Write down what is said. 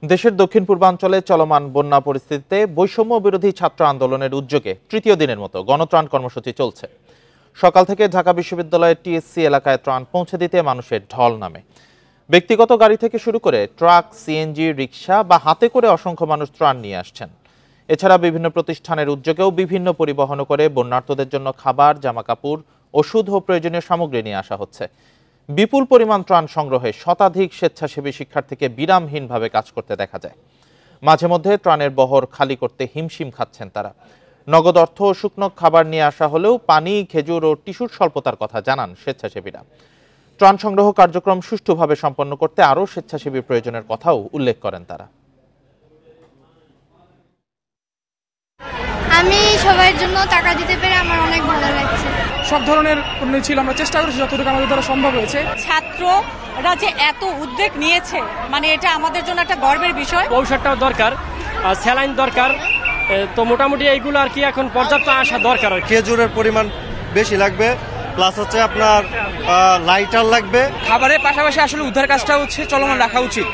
দেশের দক্ষিণ পূর্বাঞ্চলে চলমান বন্যা পরিস্থিতিতে বৈষম্য বিরোধী ছাত্র আন্দোলনের উদ্যোগে তৃতীয় দিনের মতো গণত্রাণ কর্মসূচি চলছে। সকাল থেকে ঢাকা বিশ্ববিদ্যালয়ের টিএসসি এলাকায় ত্রাণ পৌঁছে দিতে মানুষের ঢল নামে। ব্যক্তিগত গাড়ি থেকে শুরু করে ট্রাক, সিএনজি, রিকশা বা হাতে করে অসংখ্য মানুষ ত্রাণ নিয়ে আসছেন। এছাড়া বিভিন্ন প্রতিষ্ঠানের উদ্যোগেও বিভিন্ন পরিবহন করে বন্যার্তদের জন্য খাবার, জামাকাপড়, ওষুধ ও প্রয়োজনীয় সামগ্রী নিয়ে আসা হচ্ছে। বিপুল পরিমাণ ত্রাণ সংগ্রহে শতাধিক স্বেচ্ছাসেবী শিক্ষার্থীকে বিরামহীনভাবে কাজ করতে দেখা যায়। মাঝে মধ্যে ত্রাণের বহর খালি করতে হিমশিম খাচ্ছেন তারা। নগদ অর্থ ও শুকনো খাবার নিয়ে আসা হলেও পানি, খেজুর ও টিস্যুর স্বল্পতার কথা জানান স্বেচ্ছাসেবীরা। ত্রাণ সংগ্রহ কার্যক্রম সুষ্ঠুভাবে সম্পন্ন করতে আরও স্বেচ্ছাসেবী প্রয়োজনের কথাও উল্লেখ করেন তারা। আমি সবার জন্য টাকা দিতে পেরে আমার অনেক ভালো লাগছে। সব ধরনের উন্নয়ন ছিল, আমরা চেষ্টা করেছি যতটুকু আমাদের দ্বারা সম্ভব হয়েছে। ছাত্ররা যে এত উদ্যোগ নিয়েছে, মানে এটা আমাদের জন্য একটা গর্বের বিষয়। ঔষধটাও দরকার, স্যালাইন দরকার, তো মোটামুটি এইগুলো আর কি এখন পর্যাপ্ত আসা দরকার। খেজুরের পরিমাণ বেশি লাগবে, প্লাস হচ্ছে আপনার লাইটার লাগবে। খাবারের পাশাপাশি আসলে উদ্ধার কাজটা হচ্ছে চলমান রাখা উচিত।